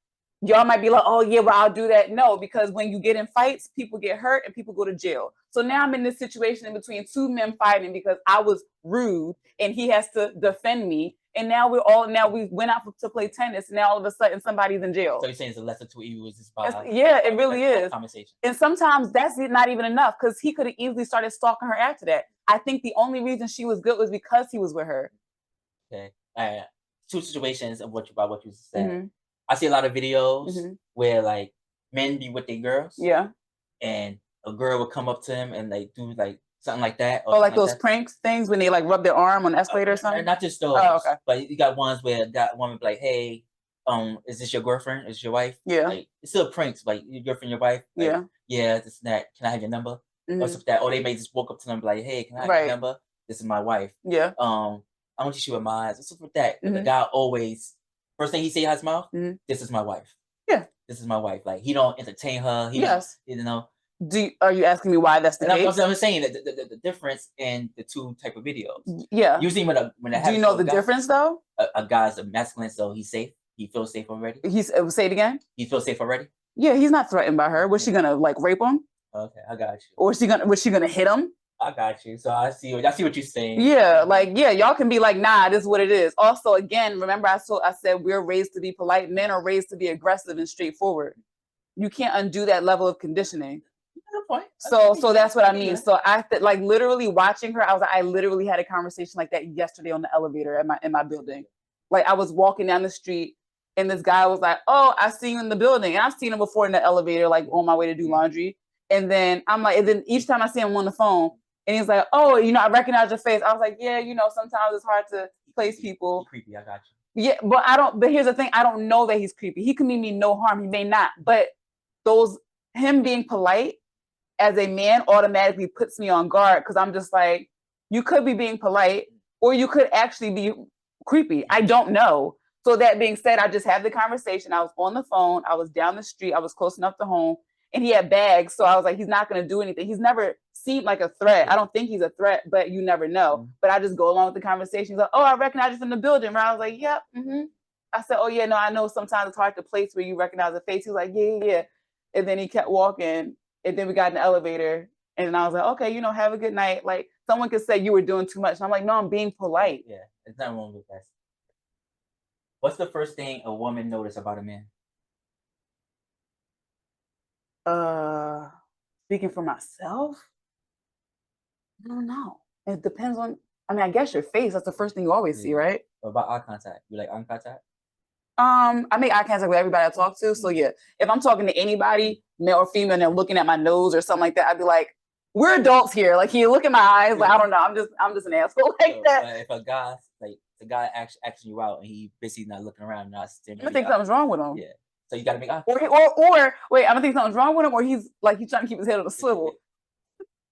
y'all might be like, oh yeah, well, I'll do that. No, because when you get in fights, people get hurt and people go to jail. So now I'm in this situation in between two men fighting because I was rude and he has to defend me. And now we went out to play tennis. And now all of a sudden somebody's in jail. So you're saying it's a lesser two evils? Yeah, it really is. Conversation. And sometimes that's not even enough because he could have easily started stalking her after that. I think the only reason she was good was because he was with her. Okay. Two situations of what you said. I see a lot of videos where like men be with their girls. Yeah. And a girl would come up to him and like do like something like that. Or like those pranks things when they like rub their arm on the escalator or something? Not just those. Oh, okay. But you got ones where that woman be like, hey, is this your girlfriend? Is this your wife? Yeah. Like, it's still pranks, like your girlfriend, your wife. Like, yeah. Yeah, this and that. Can I have your number? Or something like that. Or they may just walk up to them and be like, hey, can I have your number? This is my wife. Yeah. I want you to shoot my eyes. What's up with that? The guy always, first thing he say out his mouth, this is my wife. Yeah. This is my wife. Like, he don't entertain her. Yes. You know. Are you asking me why that's the case? I'm saying that the difference in the two type of videos. Yeah. Usually when do you know the difference though? A guy's a masculine, so he's safe. He feels safe already. Say it again. He feels safe already. Yeah, he's not threatened by her. Was she gonna like rape him? Okay, I got you. Or was she gonna hit him? I got you. So I see what you're saying. Yeah, like y'all can be like, nah, this is what it is. Also, again, remember I said we're raised to be polite. Men are raised to be aggressive and straightforward. You can't undo that level of conditioning. Good point. So that's what I mean. So like literally watching her, I literally had a conversation like that yesterday on the elevator in my building. Like I was walking down the street and this guy was like, oh, I see you in the building. And I've seen him before in the elevator, like on my way to do laundry. And then I'm like, and then each time I see him on the phone and he's like, oh, I recognize your face. I was like, yeah, sometimes it's hard to place people. Creepy, I got you. Yeah, but here's the thing. I don't know that he's creepy. He can mean me no harm. He may not. But him being polite as a man automatically puts me on guard because I'm just like, you could be being polite or you could actually be creepy. I don't know. So that being said, I just had the conversation. I was on the phone. I was down the street. I was close enough to home, and he had bags. So I was like, he's not going to do anything. He's never seemed like a threat. I don't think he's a threat, but you never know. But I just go along with the conversation. He's like, oh, I recognize you from the building. And I was like, yep. I said, oh yeah, no, I know sometimes it's hard to place where you recognize a face. He was like, yeah. And then he kept walking, and then we got in the elevator, and I was like, okay, have a good night. Like, someone could say you were doing too much. And I'm like, no, I'm being polite. Yeah, it's not wrong with that. What's the first thing a woman notices about a man? Speaking for myself, I don't know. It depends on, I guess your face, that's the first thing you always see, right? What about eye contact? You like eye contact? I make eye contact with everybody I talk to. So yeah, if I'm talking to anybody, male or female, and they're looking at my nose or something like that, I'd be like, we're adults here. Like, can you look in my eyes? Like, I don't know. I'm just an asshole like that. If a guy, like, the guy actually you out and he basically not looking around, not staring. I'm gonna think something's wrong with him. Yeah. So you gotta make eye contact. Or wait, I'm gonna think something's wrong with him, or he's trying to keep his head on a swivel.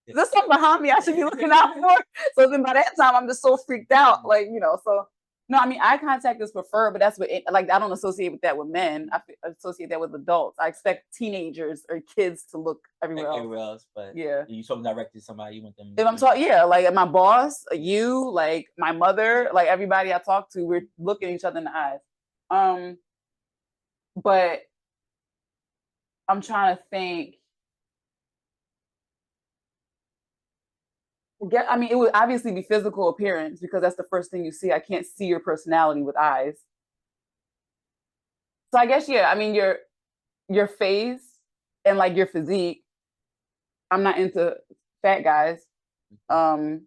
Is there something behind me I should be looking out for? So then by that time, I'm just so freaked out. Like, so no, eye contact is preferred, but that's what I don't associate with that with men. I associate that with adults. I expect teenagers or kids to look everywhere else. But yeah, you talking directly to somebody, you want them. If I'm talking, like my boss, you, like my mother, like everybody I talk to, we're looking each other in the eyes. But I'm trying to think. It would obviously be physical appearance because that's the first thing you see. I can't see your personality with eyes. So I guess, yeah, your face and like your physique. I'm not into fat guys. So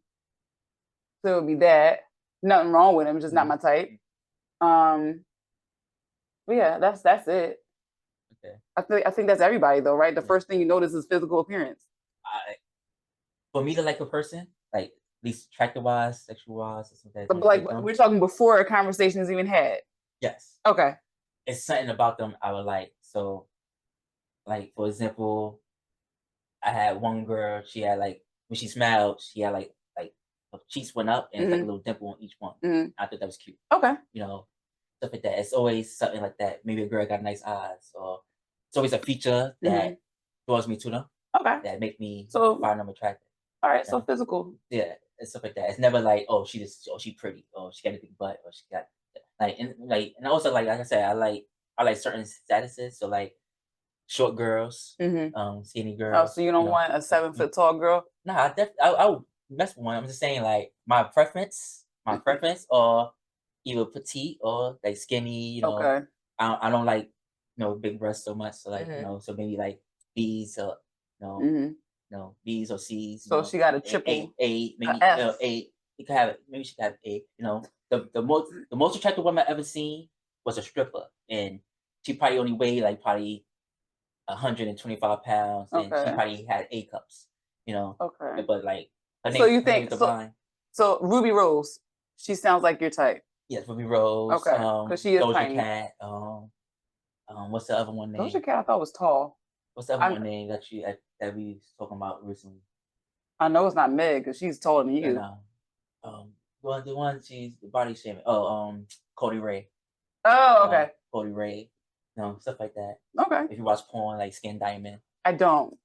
it would be that. Nothing wrong with him, just not my type. But yeah, that's it. Okay. I think that's everybody though, right? The first thing you notice is physical appearance. For me to like a person, like at least attractive wise, sexual wise, or something. But like we're talking before a conversation is even had. Yes. Okay. It's something about them I would like. So, like for example, I had one girl. She had like when she smiled, she had like her cheeks went up and it's like a little dimple on each one. I thought that was cute. Okay. Stuff like that. It's always something like that. Maybe a girl got nice eyes, or it's always a feature that draws me to them. Okay. That make me find them attractive. All right, so physical. Yeah, and stuff like that. It's never like, oh, she pretty, or she got anything but, or she got and also like I said, I like certain statuses. So like short girls, skinny girls. Oh, so you don't want a 7-foot tall girl? Nah, I would mess with one. I'm just saying like my preference, or either petite or like skinny. Okay. I don't like big breasts so much. So like so maybe like B's or B's or C's. So she got a triple A, maybe F. A. You can have it. Maybe she got A. The most attractive woman I ever seen was a stripper, and she probably only weighed like 125 pounds, and she probably had A cups. Okay. But like, so you think so? Ruby Rose, she sounds like your type. Yes, Ruby Rose. Okay, because she is Doja tiny. Cat. What's the other one name? Doja Cat, I thought was tall. What's the other one name that we was talking about recently? I know it's not Meg because she's taller than you. The one she's the body shaming. Cody Ray. Oh, okay. Cody Ray. Stuff like that. Okay. If you watch porn, like Skin Diamond. I don't.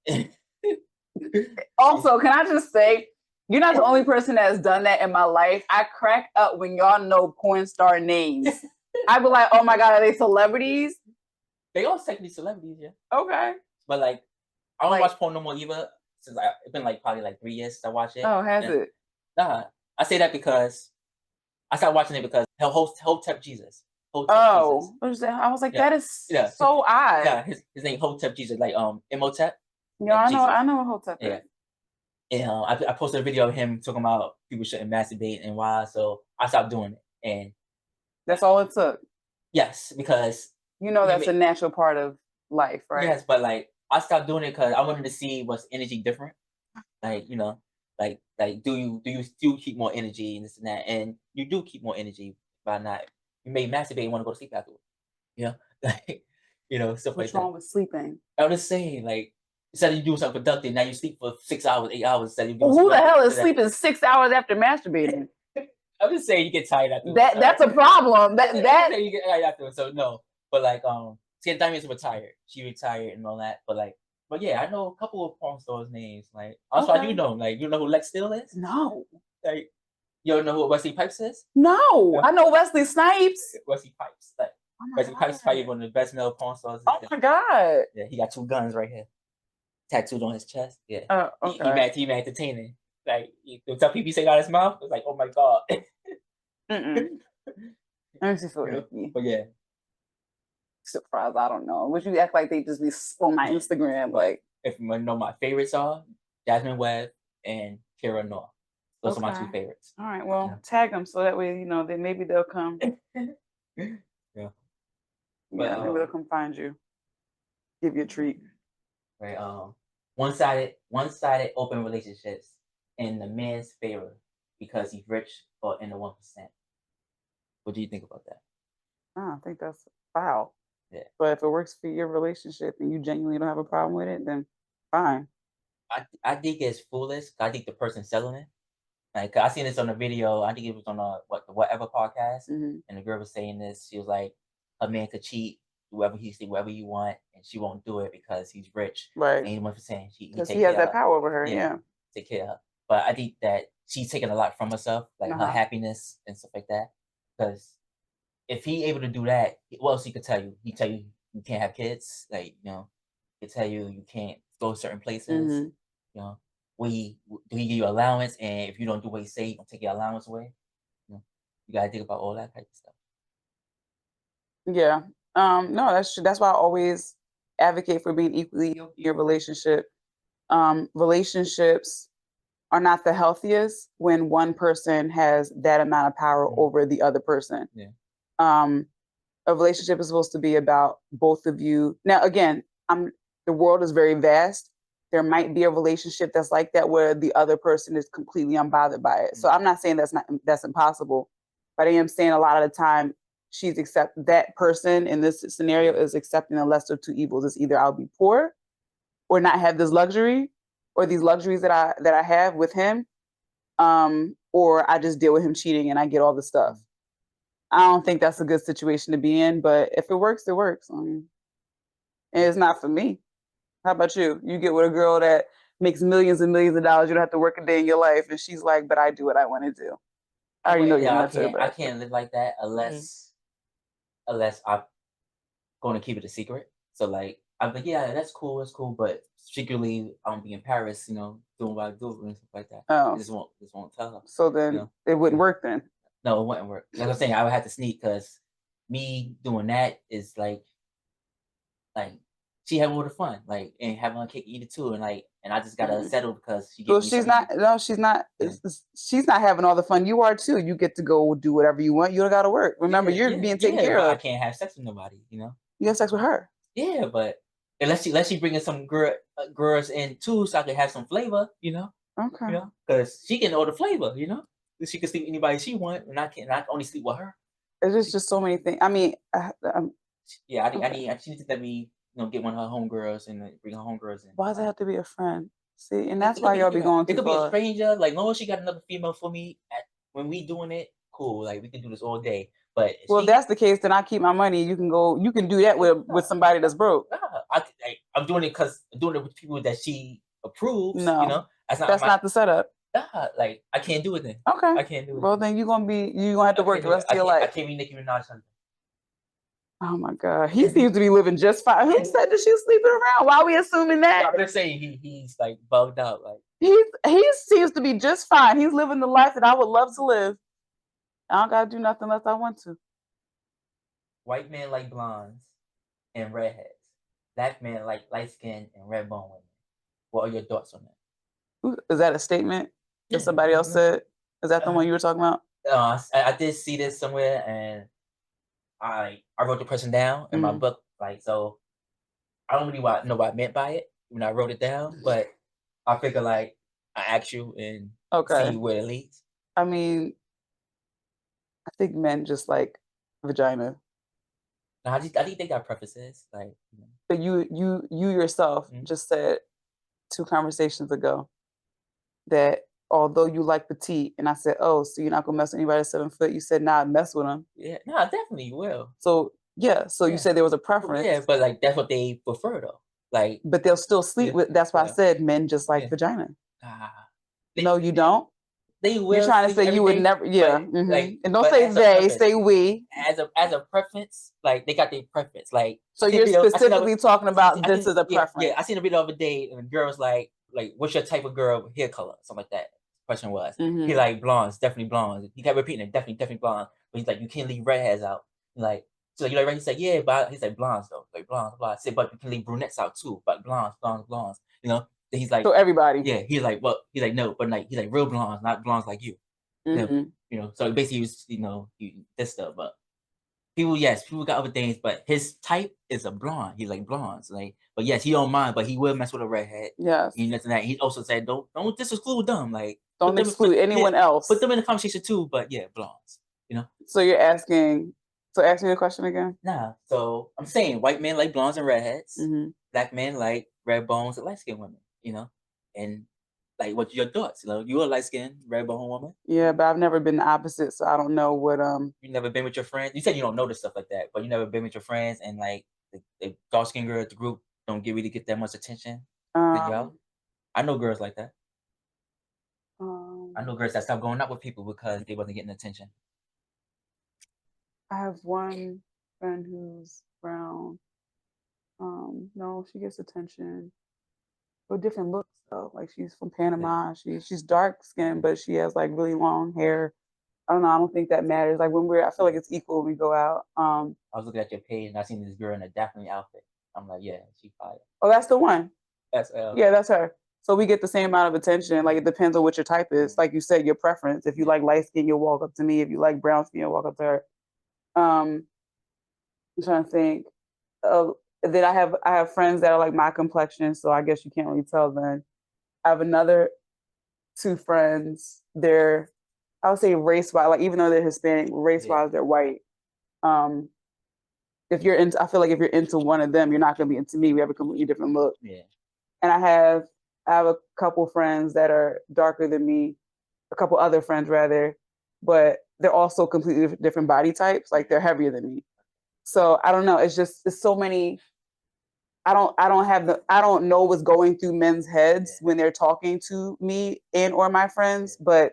Also, can I just say, you're not the only person that has done that in my life. I crack up when y'all know porn star names. I be like, oh my God, are they celebrities? They all technically celebrities, yeah. Okay. But like, I don't watch porn no more either. Since it's been like probably like 3 years since I watched it. Oh, has it? Nah, I say that because I started watching it because Hotep Jesus. Oh, what is that? I was like, that is so odd. Yeah, his name Hotep Jesus, like Imhotep. Yeah, I know what Hotep is. And I posted a video of him talking about people shouldn't masturbate and why. So I stopped doing it, and that's all it took. Yes, because that's a natural part of life, right? Yes, but like I stopped doing it because I wanted to see what's energy different. Like like do you still keep more energy and this and that, and you do keep more energy by not. You may masturbate and want to go to sleep afterwards. Stuff like that. What's wrong with sleeping? I'm just saying, like, instead of you doing something productive, now you sleep for 6 hours, 8 hours. Instead of who the hell is sleeping 6 hours after masturbating? I'm just saying you get tired after That's a problem. That you get tired after. So no, but like Diamond's retired. She retired and all that. But yeah, I know a couple of porn stars names. Like also I do know. Like you know who Lex Steele is? No. Like you don't know who Wesley Pipes is? No, I know Wesley Snipes. Wesley Pipes. Like Oh Wesley Pipes is probably one of the best male porn stars. Oh my god. Yeah, he got 2 guns right here, tattooed on his chest. Yeah. Okay. He mad entertaining. Like the stuff he be saying out his mouth, it's like, oh my god. I just feel icky. But yeah. Surprised, I don't know. Would you act like they just be on my Instagram? Like, if you want to know my favorites are Jasmine Webb and Kira Noor. Those are my 2 favorites. All right, well, tag them so that way then maybe they'll come. Yeah. Maybe they'll come find you, give you a treat. Right. One-sided open relationships in the man's favor because he's rich or in the 1%. What do you think about that? I think that's foul. Yeah. But if it works for your relationship and you genuinely don't have a problem with it, then fine. I think it's foolish. I think the person selling it. Like I seen this on a video. I think it was on the Whatever podcast, and the girl was saying this. She was like, a man could cheat whoever he see wherever you want, and she won't do it because he's rich. Right. And 1%. Because he has that power over her. Yeah. Take care of her. But I think that she's taking a lot from herself, like her happiness and stuff like that. Because if he able to do that, what else he could tell you? He tell you you can't have kids. Like he tell you you can't go certain places. You know, do he give you allowance? And if you don't do what he say, he gonna take your allowance away. You gotta think about all that type of stuff. Yeah. No, that's why I always advocate for being equally yoked in your relationship. Relationships are not the healthiest when one person has that amount of power over the other person. Yeah. A relationship is supposed to be about both of you. Now, again, the world is very vast. There might be a relationship that's like that where the other person is completely unbothered by it. So I'm not saying that's impossible, but I am saying a lot of the time that person in this scenario is accepting the lesser of 2 evils. It's either I'll be poor or not have this luxury or these luxuries that I have with him, or I just deal with him cheating and I get all the stuff. I don't think that's a good situation to be in, but if it works, it works. And it's not for me. How about you? You get with a girl that makes millions and millions of dollars. You don't have to work a day in your life, and she's like, "But I do what I want to do." I already know you're not I can't live like that unless I'm going to keep it a secret. So like I'm like, yeah, that's cool, but secretly I'm be in Paris, doing what I do and stuff like that. Oh. I just won't tell her. So then it wouldn't work then. No, it wouldn't work. Like I'm saying, I would have to sneak because me doing that is like she having all the fun, like, and having a cake eat it too, and I just gotta settle because she. So she's not. No, she's not. Yeah. She's not having all the fun. You are too. You get to go do whatever you want. You don't gotta work. Remember, you're being taken care of. I can't have sex with nobody. You have sex with her. Yeah, but unless she bringing some girls in too, so I can have some flavor. Okay. Because she can order flavor. She can sleep with anybody she want, and I can only sleep with her. It's just so many things. I mean, yeah, she needs to let me. Get one of her homegirls and bring her homegirls in. Why does it have to be a friend? See, and that's why y'all be going too far. It could be a stranger. Like, long as she got another female for me when we doing it, cool. Like, we can do this all day. But if that's the case, then I keep my money. You can go. You can do that with somebody that's broke. I'm doing it with people that she approves. No, that's not the setup. Like I can't do it then. Okay, I can't do it. Well, then you're gonna have to work the rest of your life. I can't be Nicki Minaj. Oh my God, he seems to be living just fine. Who said that she's sleeping around? Why are we assuming that? I'm just saying he's like bugged out. Like he seems to be just fine. He's living the life that I would love to live. I don't gotta do nothing unless I want to. White men like blondes and redheads. Black men like light skin and red bone women. What are your thoughts on that? Is that a statement that somebody else said? Is that the one you were talking about? I did see this somewhere, and I wrote the person down in my book. Like, so I don't really know what I meant by it when I wrote it down, but I figure like I ask you and see where it leads. I mean, I think men just like vagina. No, I think they got preferences. Like, but you yourself just said 2 conversations ago that although you like petite. And I said, oh, so you're not gonna mess with anybody that's 7 foot? You said, nah, I'd mess with them. Yeah, no, I definitely will. So yeah, so you Yeah. said there was a preference. Yeah, but like that's what they prefer though. Like, But they'll still sleep Yeah, with. That's why I yeah. said men just like Yeah. vagina. ah, No, you don't. they will. You're trying to sleep say you every would day, never. Yeah. but, like, And don't but say as a they. preference. Say we. As a preference, like they got their preference. Like, So I seen a you're video- I seen a- specifically talking about I this seen- as a yeah, preference. Yeah, I seen a video of a day, and the girl was like, what's your type of girl hair color? Something like that. Question was. He like blondes, definitely blondes. He kept repeating it, definitely blondes. But he's like, you can't leave redheads out. Like, so you like red? He's like, yeah, but he's like blondes though, like blondes, blah. I said, but you can leave brunettes out too, but blondes. You know. Then he's like, So everybody. yeah. He's like, well, he's like, no, but like he's like real blondes, not blondes like you. You know. So basically, he was, this stuff, but. People got other things, but his type is a blonde. He like blondes, like. But yes, he don't mind, but he will mess with a redhead. Yes. He also said, don't disexclude them. Like, don't exclude anyone else. Put them in the conversation too. But yeah, blondes. You know. So you're asking. So ask me the question again. Nah. So I'm saying white men like blondes and redheads. Black men like red bones and light skinned women. You know, and. Like, what's your thoughts? You know, you a light-skinned, red-bone woman. Yeah, but I've never been the opposite, so I don't know what. You never been with your friends. You said you don't notice stuff like that, but you never been with your friends, and like the dark-skinned girl at the group don't really get that much attention. Y'all, I know girls like that. I know girls that stopped going out with people because they wasn't getting attention. I have one friend who's brown. No, she gets attention. With different looks though. Like she's from Panama. She's dark skinned, but she has like really long hair. I don't know. I don't think that matters. Like I feel like it's equal when we go out. I was looking at your page and I seen this girl in a Daphne outfit. I'm like, yeah, she fire. Oh, that's the one. That's yeah, that's her. So we get the same amount of attention. Like it depends on what your type is. Like you said, your preference. If you like light skin, you'll walk up to me. If you like brown skin, you'll walk up to her. I'm trying to think. Then I have friends that are like my complexion, so I guess you can't really tell then. I have another 2 friends. They're, I would say race-wise, like even though they're Hispanic, race-wise they're white. If you're into, I feel like if you're into one of them, you're not gonna be into me. We have a completely different look. Yeah. And I have a couple friends that are darker than me, a couple other friends rather, but they're also completely different body types. Like they're heavier than me. So I don't know. It's so many. I don't know what's going through men's heads when they're talking to me and or my friends, but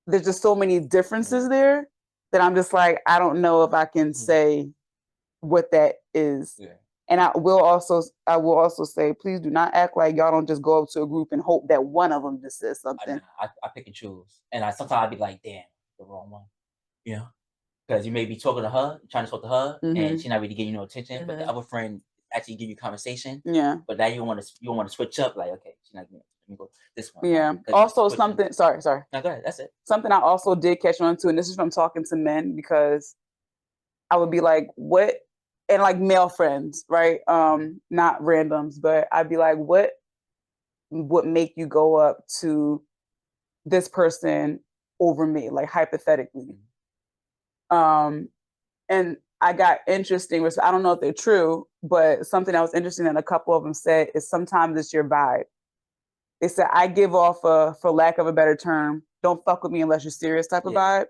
there's just so many differences there that I'm just like, I don't know if I can say what that is. Yeah. And I will also say, please do not act like y'all don't just go up to a group and hope that one of them just says something. I pick and choose, and sometimes I'd be like, damn, the wrong one, you know, because you may be talking to her, trying to talk to her, and she's not really giving you no attention, but the other friend actually give you conversation. Yeah. But now you want to switch up, like, okay, she's not giving. Let me go this one. Yeah. Also something. Sorry. No, go ahead. That's it. Something I also did catch on to, and this is from talking to men, because I would be like, what, and like male friends, right? Not randoms, but I'd be like, what would make you go up to this person over me, like hypothetically? And I got interesting, which I don't know if they're true, but something that was interesting that a couple of them said is sometimes it's your vibe. They said, I give off for lack of a better term, don't fuck with me unless you're serious type of vibe.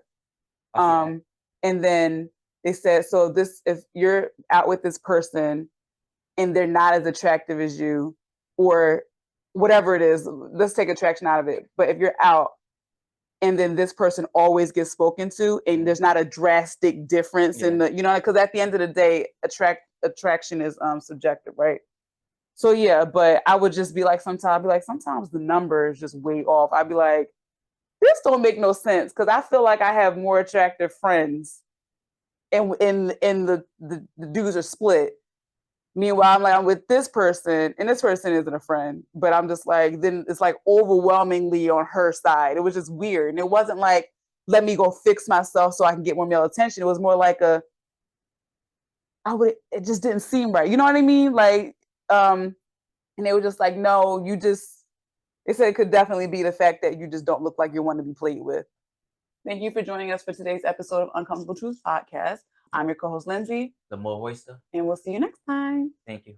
And then they said, so if you're out with this person and they're not as attractive as you, or whatever it is, let's take attraction out of it. But if you're out and then this person always gets spoken to and there's not a drastic difference in the, because at the end of the day, attraction is subjective, right? So yeah, but I would just be like, sometimes the number is just way off. I'd be like, this don't make no sense, because I feel like I have more attractive friends and the dudes are split. Meanwhile, I'm with this person, and this person isn't a friend, but I'm just like, then it's like overwhelmingly on her side. It was just weird. And it wasn't like, let me go fix myself so I can get more male attention. It was more like it just didn't seem right. You know what I mean? Like, and they were just like, no, they said it could definitely be the fact that you just don't look like you're one to be played with. Thank you for joining us for today's episode of Uncomfortable Truth Podcast. I'm your co-host, Lindsay. The more oyster. And we'll see you next time. Thank you.